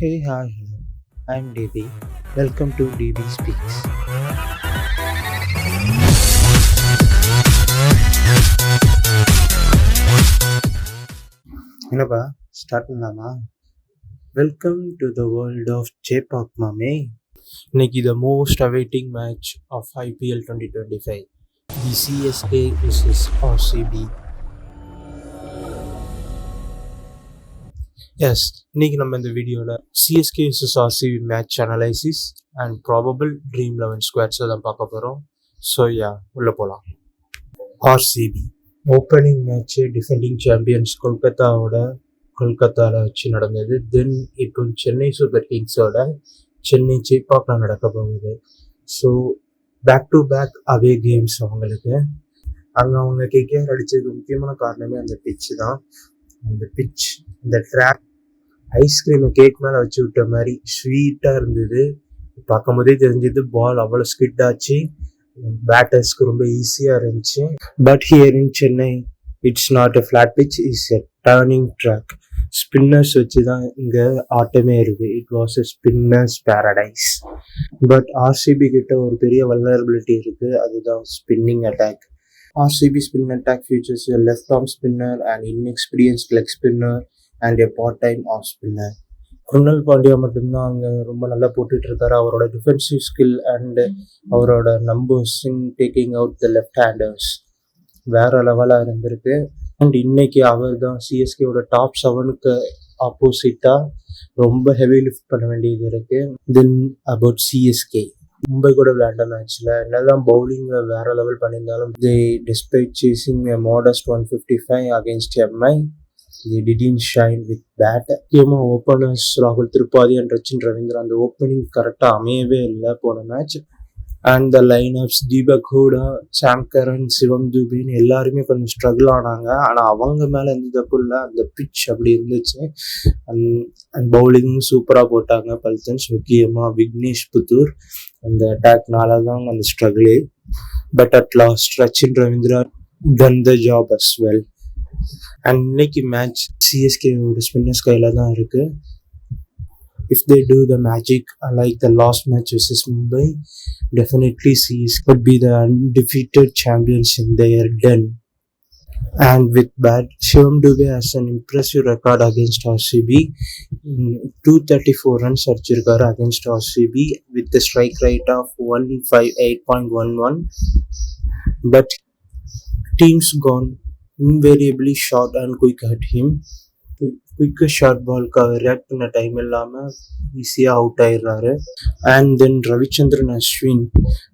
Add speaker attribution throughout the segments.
Speaker 1: Hey, hi, hello. I'm DB. Welcome to DB Speaks. என்னப்பா start பண்ணலாமா? Welcome to the world of J-pop மாமே. இன்னைக்கு the most awaiting match of IPL 2025. The CSK vs RCB. Yes, இன்னைக்கு நம்ம இந்த வீடியோவில் CSK vs RCB match analysis and probable dream 11 ஸ்குவாட்ஸை தான் பார்க்க போகிறோம். ஸோ உள்ளே போகலாம். RCB opening match defending champions கொல்கத்தாவில் வச்சு நடந்தது. தென் இப்போ சென்னை சூப்பர் கிங்ஸோட சென்னை சேப்பாக்கில் நடக்க போகுது. So back to back away games அவங்களுக்கு. அங்கே அவங்க கேகேஆர் அடித்ததுக்கு முக்கியமான காரணமே அந்த பிச்சு தான். அந்த பிச், இந்த ட்ராக் ஐஸ்கிரீமை கேக் மேலே வச்சு விட்ட மாதிரி ஸ்வீட்டாக இருந்தது. பார்க்கும் போதே தெரிஞ்சது பால் அவ்வளோ ஸ்கிட் ஆச்சு. பேட்டர்ஸ்க்கு ரொம்ப ஈஸியாக இருந்துச்சு. But here in Chennai it's not a flat pitch, it's a turning track. Spinners வச்சு தான் இங்கே ஆட்டமே இருக்குது. It was a spinners paradise. But RCB கிட்ட ஒரு பெரிய வல்னரபிலிட்டி இருக்குது, அதுதான் spinning attack. RCB spin attack features a left-arm spinner, an inexperienced leg spinner, and a part-time off spinner. Krunal Pandya மட்டும்தான் அங்கே ரொம்ப நல்லா போட்டுட்டு இருக்காரு. அவரோட டிஃபென்சிவ் ஸ்கில் அண்ட் அவரோட numbers in taking out the left handers வேற லெவலாக இருந்திருக்கு. அண்ட் இன்னைக்கு அவர் தான் சிஎஸ்கேவோட டாப் 7க்கு ஆப்போசிட்டாக ரொம்ப ஹெவி லிஃப்ட் பண்ண வேண்டியது இருக்கு. தென் அபவுட் சிஎஸ்கே, மும்பை கூட விளையாண்ட மேட்ச்ல என்னதான் பவுலிங்கில் வேற லெவல் பண்ணியிருந்தாலும் despite chasing a modest 155 against MI, they didn't shine with bat. முக்கியமாக ஓப்பனர்ஸ் ராகுல் திரிபாதி அண்ட் ரச்சின் ரவீந்திரா அந்த ஓப்பனிங் கரெக்டாக அமையவே இல்லை போன match. And the line ups Deepak Hooda, Sam Curran, Shivam துபின்னு எல்லாருமே கொஞ்சம் ஸ்ட்ரகிள் ஆனாங்க. ஆனால் அவங்க மேலே எந்த தப்பு இல்லை, அந்த பிச் அப்படி இருந்துச்சு. அண்ட் பவுலிங்கும் சூப்பராக போட்டாங்க பல்தன்ஸ், முக்கியமாக விக்னேஷ் புத்தூர். அந்த அட்டாக்னால தான் அந்த ஸ்ட்ரகிளே. But at last Rachin Ravindra done the job as well. And இன்னைக்கு மேட்ச் சிஎஸ்கேவோட ஸ்பின்னர்ஸ் கையில் தான் இருக்குது. If they do the magic like the last match versus Mumbai, definitely CSK would be the undefeated champions in their den. And with that, Shivam Dube has an impressive record against RCB. 234 runs அடிச்சிருக்காரு against RCB with the strike rate of 158.11. But teams gone invariably short and quick at him. குயிக்காக short பால்க்கு அவர் react பண்ண time இல்லாமல் ஈஸியாக out ஆயிடுறாரு. And then Ravichandran Ashwin,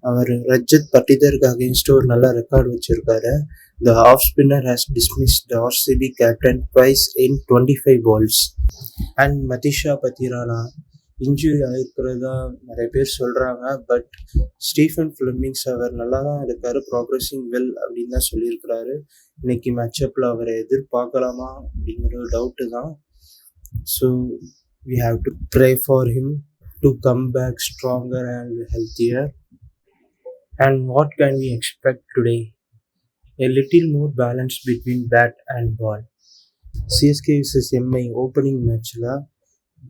Speaker 1: அவர் ரஜத் பட்டிதருக்கு அகேன்ஸ்ட் ஒரு நல்ல ரெக்கார்டு வச்சுருக்காரு. The off spinner has dismissed the RCB captain twice in 25 balls. And Matheesha Pathirana injury ஆகிருக்கிறதா நிறைய பேர் சொல்கிறாங்க. பட் ஸ்டீஃபன் ஃபிளமிங்ஸ் அவர் நல்லா தான் இருக்காரு, ப்ராக்ரஸிங் வெல் அப்படின்னு தான் சொல்லியிருக்கிறாரு. இன்னைக்கு மேட்சப்பில் அவரை எதிர்பார்க்கலாமா அப்படிங்கிற ஒரு டவுட்டு தான். So we have to pray for him to come back stronger and healthier. And what can we expect today? A little more balance between bat and ball. CSK vs MI opening மேட்ச்சில்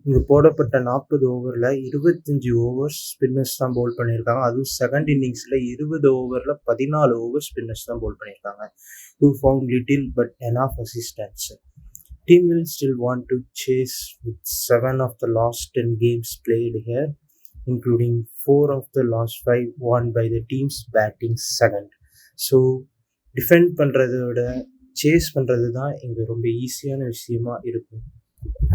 Speaker 1: இங்கே போடப்பட்ட 40 ஓவரில் 25 overs spinners தான் பவுல் பண்ணியிருக்காங்க. அதுவும் second இன்னிங்ஸில் 20 ஓவரில் 14 over spinners தான் பவுல் பண்ணியிருக்காங்க. Who found little but enough assistance. Team will still want to chase with 7 of the last 10 games played here, including 4 of the last 5 won by the teams batting second. So defend பண்ணுறதை விட chase பண்ணுறது தான் இங்கே ரொம்ப ஈஸியான விஷயமா இருக்கும்.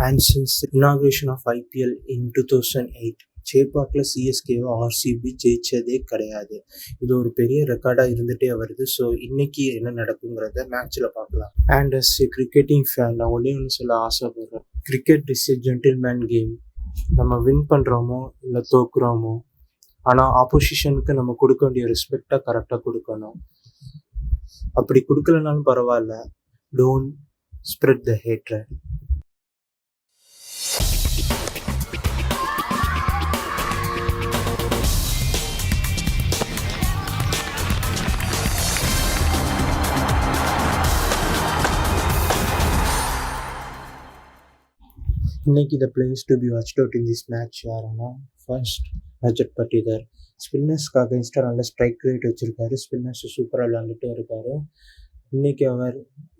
Speaker 1: And since the inauguration of IPL in 2008, சேப்பாக்கில் சிஎஸ்கேவோ RCB ஜெயிச்சதே கிடையாது. இது ஒரு பெரிய ரெக்கார்டாக இருந்துகிட்டே வருது. ஸோ இன்னைக்கு என்ன நடக்குங்கிறத மேட்ச்சில் பார்க்கலாம். And as a cricketing fan நான் ஒன்றே ஒன்று சொல்ல ஆசைப்படுறேன். Cricket is a gentleman game. நம்ம வின் பண்ணுறோமோ இல்லை தோக்குறோமோ, ஆனால் ஆப்போசிஷனுக்கு நம்ம கொடுக்க வேண்டிய ரெஸ்பெக்டாக கரெக்டாக கொடுக்கணும். அப்படி கொடுக்கலனாலும் பரவாயில்ல, டோன்ட் ஸ்ப்ரெட் த ஹேட்ரட். இன்னைக்கு the players to be watched out in this match யாருன்னா ஃபர்ஸ்ட் ரஜத் பட்டிதர். ஸ்பின்னர்ஸ்க்கு அகைன்ஸ்டாக நல்ல ஸ்ட்ரைக் ரேட் வச்சுருக்காரு. ஸ்பின்னர்ஸ் சூப்பராக விளாண்டுட்டு இருக்காரு. இன்னைக்கு அவர்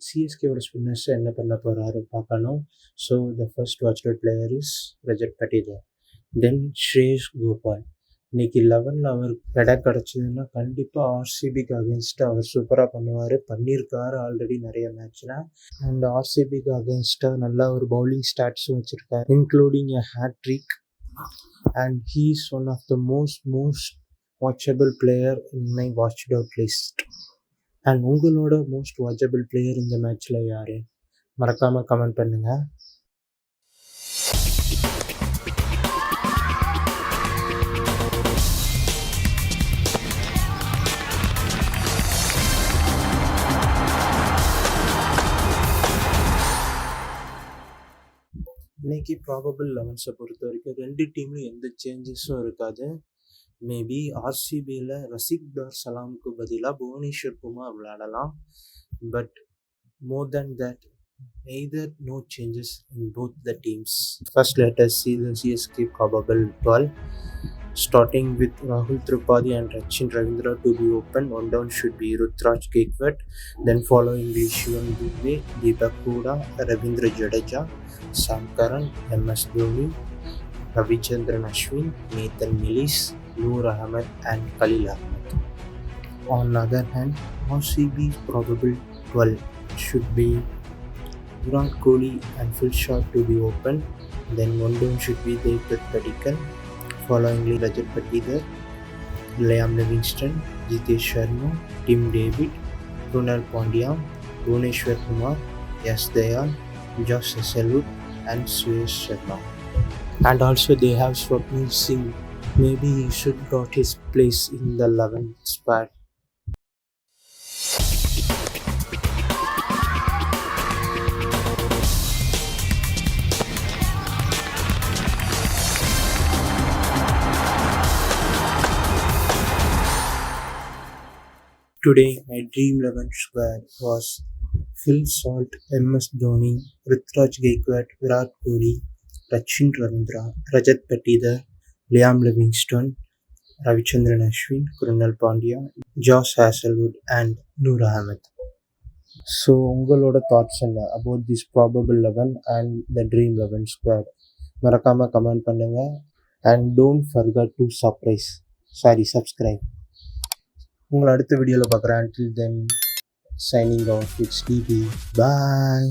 Speaker 1: சிஎஸ்கேவோட ஸ்பின்னர்ஸ் என்ன பண்ண போகிறாரு பார்க்கணும். So the first watched out player is Rajat Patidar. Then Shreyas Gopal. இன்னைக்கு 11ல் அவர் இடம் கிடச்சிதுன்னா கண்டிப்பாக ஆர்சிபிக்கு அகேன்ஸ்டாக அவர் சூப்பராக பண்ணுவார். பண்ணியிருக்காரு ஆல்ரெடி நிறைய மேட்ச்சில். அண்ட் ஆர்சிபிக்கு அகேன்ஸ்டாக நல்லா ஒரு பவுலிங் ஸ்டாட்ஸும் வச்சுருக்காரு, including a hattrick. And he is one of the most watchable player in my watched out list. And உங்களோட மோஸ்ட் வாட்சபிள் பிளேயர் இந்த மேட்ச்சில் யார்? மறக்காமல் கமெண்ட் பண்ணுங்கள். இன்னைக்கு ப்ராபபிள் 11ஸை பொறுத்த வரைக்கும் 2 டீம்லையும் எந்த சேஞ்சஸும் இருக்காது. மேபி ஆர்சிபியில் ரசிக் தார் சலாமுக்கு பதிலாக புவனேஸ்வர் குமார் விளையாடலாம். But more than that either no changes in both the teams. First let us see the CSK probable 12. Starting with Rahul Tripathi and Rachin Ravindra to be open. One down should be Rutraj Gaikwad. Then following the Shivam Dubey, Deepak Hooda, Ravindra Jadeja, Sam Curran, MS Dhoni, Ravichandran Ashwin, Nathan Millis, Noor Ahmed and Khalil Ahmed. On the other hand, RCB's probable 12 should be Virat Kohli and Phil Shaw to be open. Then one down should be Devdutt Padikkal. Followingly Rajat Patidar, Liam Livingstone, Jitesh Sharma, Tim David, Krunal Pandya, Bhuvneshwar Kumar, Yash Dayal, Josh Hazlewood and Suyash Sharma. And also they have Swapnil Singh. Maybe he should got his place in the 11th spot. Today, my Dream 11 squad was Phil Salt, MS Dhoni, Rutraj Gaikwad, Virat Kohli, Rachin Ravindra, Rajat Patidar, Liam Livingstone, Ravichandran Ashwin, Krunal Pandya, Josh Hazlewood and Noor Ahmed. So, உங்களோட thoughts என்ன about this probable 11 and the Dream 11 squad? மறக்காம comment பண்ணுங்க. And don't forget to subscribe. உங்களை அடுத்த வீடியோவில் பார்க்குறேன். Until then, signing off, it's DB. Bye.